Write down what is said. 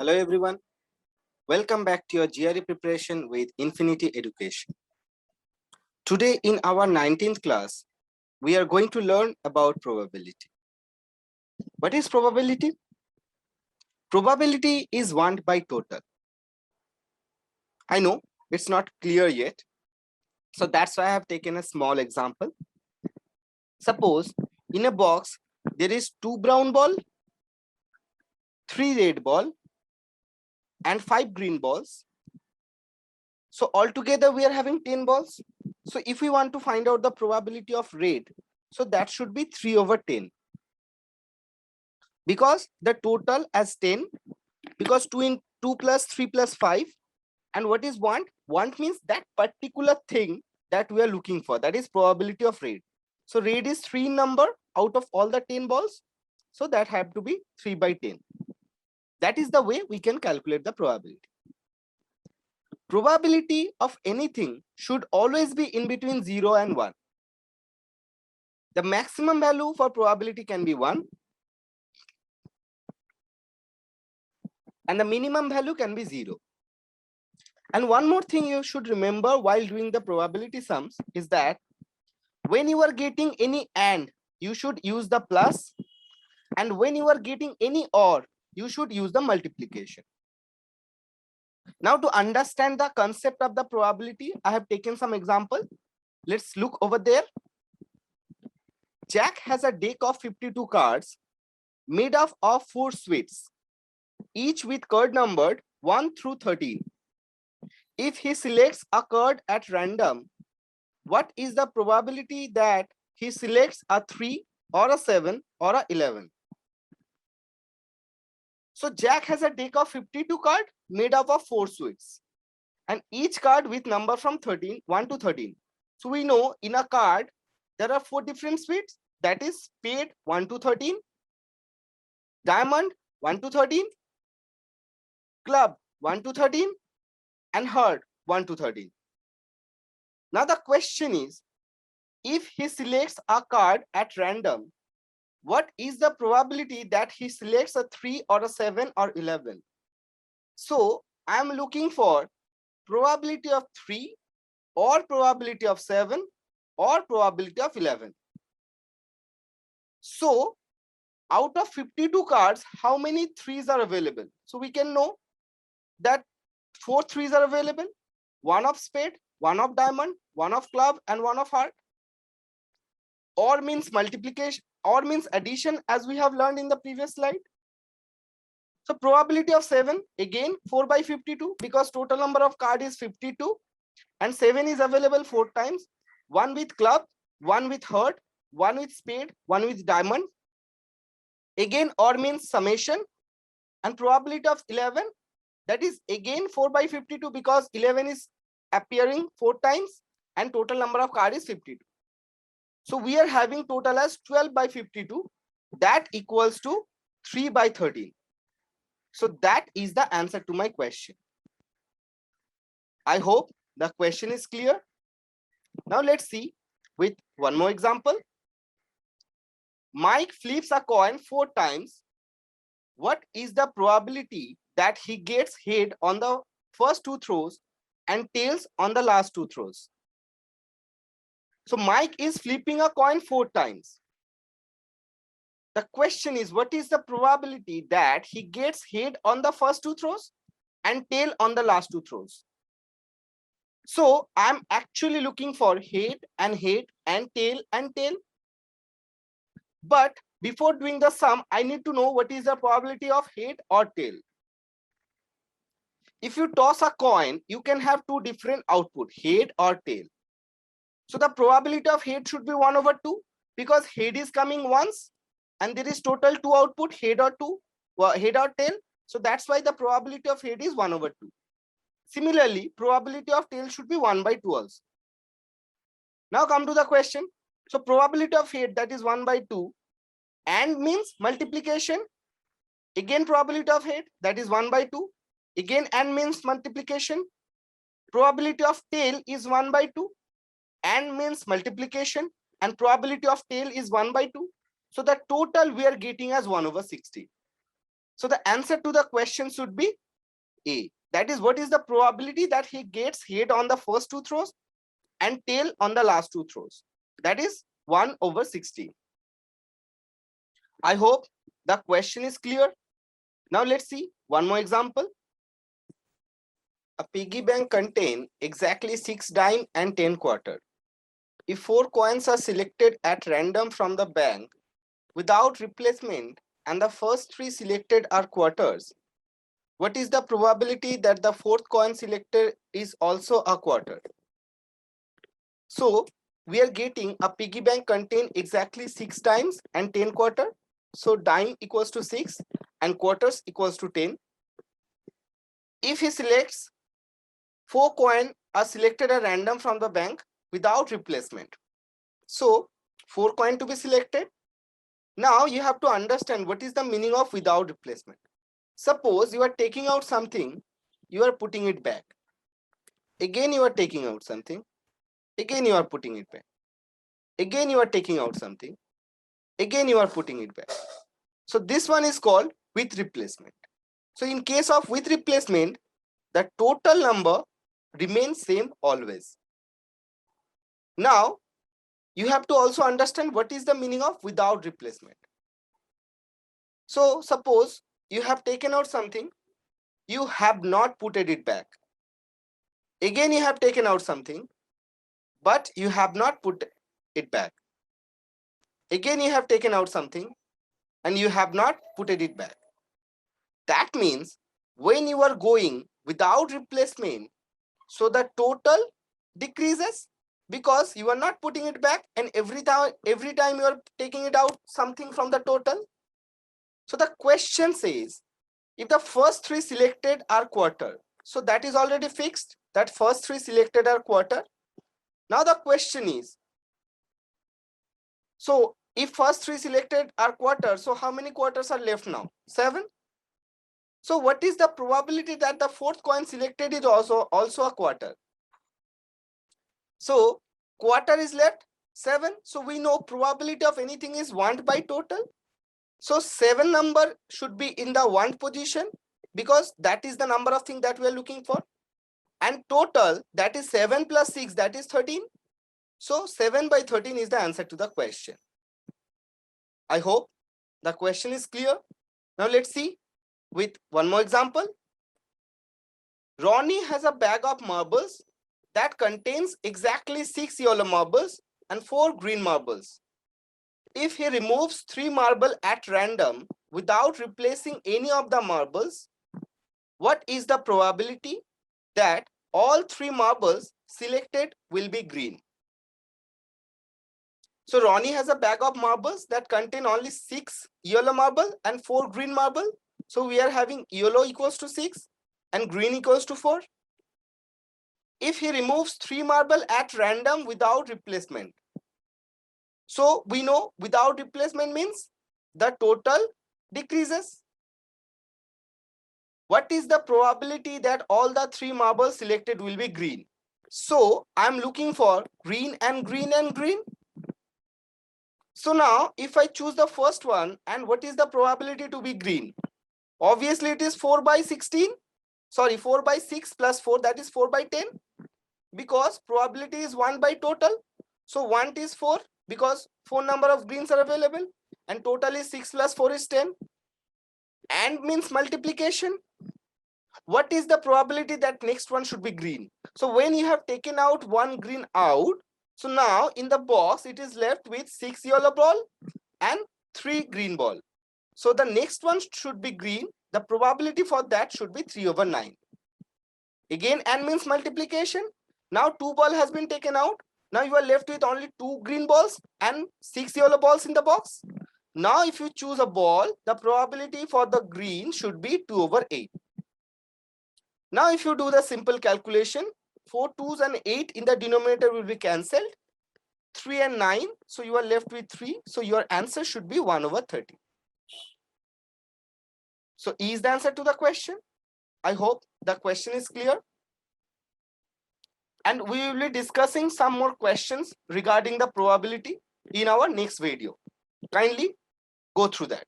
Hello everyone, welcome back to your GRE preparation with Infinity Education. Today in our 19th class, we are going to learn about probability. What is probability? Probability is one by total. I know it's not clear yet, so that's why I have taken a small example. Suppose in a box, there is 2 brown ball, 3 red ball, and 5 green balls. So altogether we are having 10 balls. So if we want to find out the probability of red, so that should be 3 over 10. Because the total as 10, because 2 plus 3 plus 5, and what is want? Want means that particular thing that we are looking for, that is probability of red. So red is 3 number out of all the 10 balls. So that have to be 3 by 10. That is the way we can calculate the probability. Probability of anything should always be in between 0 and 1. The maximum value for probability can be 1. And the minimum value can be 0. And one more thing you should remember while doing the probability sums is that when you are getting any AND, you should use the plus, and when you are getting any OR, you should use the multiplication. Now to understand the concept of the probability, I have taken some example. Let's look over there. Jack has a deck of 52 cards made up of 4 suites, each with card numbered 1 through 13. If he selects a card at random, what is the probability that he selects a 3 or a 7 or a 11? So Jack has a deck of 52 cards made up of 4 suites, and each card with number from 1 to 13. So we know in a card there are 4 different suites, that is spade 1 to 13, diamond 1 to 13, club 1 to 13, and heart 1 to 13. Now the question is, if he selects a card at random, what is the probability that he selects a 3 or a 7 or 11? So I am looking for probability of 3 or probability of 7 or probability of 11. So out of 52 cards, how many 3s are available? So we can know that 4 3s are available, 1 of spade, 1 of diamond, 1 of club, and 1 of heart. Or means multiplication, or means addition, as we have learned in the previous slide. So probability of 7, again 4 by 52, because total number of card is 52 and 7 is available 4 times. 1 with club, 1 with heart, 1 with spade, 1 with diamond. Again or means summation, and probability of 11, that is again 4 by 52, because 11 is appearing 4 times and total number of card is 52. So we are having total as 12 by 52, that equals to 3 by 13. So that is the answer to my question. I hope the question is clear. Now let's see with one more example. Mike flips a coin 4 times. What is the probability that he gets head on the first 2 throws and tails on the last 2 throws? So Mike is flipping a coin 4 times. The question is, what is the probability that he gets head on the first 2 throws and tail on the last 2 throws? So I'm actually looking for head and tail and tail. But before doing the sum, I need to know what is the probability of head or tail. If you toss a coin, you can have 2 different output, head or tail. So the probability of head should be 1 over 2, because head is coming once and there is total 2 output, head or tail. So that's why the probability of head is 1 over 2. Similarly, probability of tail should be 1 by 2 also. Now come to the question. So probability of head, that is 1 by 2, and means multiplication. Again probability of head, that is 1 by 2. Again and means multiplication. Probability of tail is 1 by 2. And means multiplication, and probability of tail is 1 by 2. So the total we are getting as 1 over 60. So the answer to the question should be A. That is, what is the probability that he gets head on the first two throws and tail on the last two throws? That is 1/16. I hope the question is clear. Now let's see one more example. A piggy bank contains exactly 6 dime and 10 quarter. If 4 coins are selected at random from the bank without replacement and the first 3 selected are quarters, what is the probability that the fourth coin selected is also a quarter? So we are getting a piggy bank contain exactly 6 dimes and 10 quarter. So dime equals to 6 and quarters equals to 10. If he selects 4 coin are selected at random from the bank without replacement. So 4 coin to be selected. Now you have to understand what is the meaning of without replacement. Suppose you are taking out something, you are putting it back. Again you are taking out something, again you are putting it back. Again you are taking out something, again you are putting it back. So this one is called with replacement. So in case of with replacement, the total number remains same always. Now you have to also understand what is the meaning of without replacement. So suppose you have taken out something, you have not put it back. Again you have taken out something, but you have not put it back. Again you have taken out something and you have not put it back. That means when you are going without replacement, so the total decreases because you are not putting it back, and every time you are taking it out something from the total. So the question says if the first 3 selected are quarter, so that is already fixed, that first 3 selected are quarter. Now the question is, so if first 3 selected are quarter, so how many quarters are left now? 7. So what is the probability that the fourth coin selected is also a quarter? So quarter is left 7. So we know probability of anything is 1 by total. So 7 number should be in the 1 position because that is the number of things that we are looking for. And total, that is 7 plus 6, that is 13. So 7 by 13 is the answer to the question. I hope the question is clear. Now let's see with one more example. Ronnie has a bag of marbles that contains exactly 6 yellow marbles and 4 green marbles. If he removes 3 marbles at random without replacing any of the marbles, what is the probability that all 3 marbles selected will be green? So Ronnie has a bag of marbles that contain only 6 yellow marble and 4 green marble. So we are having yellow equals to 6 and green equals to 4. If he removes 3 marble at random without replacement, so we know without replacement means the total decreases. What is the probability that all the 3 marbles selected will be green? So I'm looking for green and green and green. So now if I choose the first one, and what is the probability to be green? Obviously it is 4 by 16. Sorry, 4 by 6 plus 4, that is 4 by 10. Because probability is 1 by total. So 1 is 4 because 4 number of greens are available and total is 6 plus 4 is 10. And means multiplication. What is the probability that next one should be green? So when you have taken out 1 green out, so now in the box it is left with 6 yellow ball and 3 green ball. So the next one should be green. The probability for that should be 3/9. Again, and means multiplication. Now 2 ball has been taken out. Now you are left with only 2 green balls and 6 yellow balls in the box. Now if you choose a ball, the probability for the green should be 2/8. Now if you do the simple calculation, 4 2s and 8 in the denominator will be cancelled. 3 and 9, so you are left with 3. So your answer should be 1/30. So is the answer to the question? I hope the question is clear. And we will be discussing some more questions regarding the probability in our next video. Kindly go through that.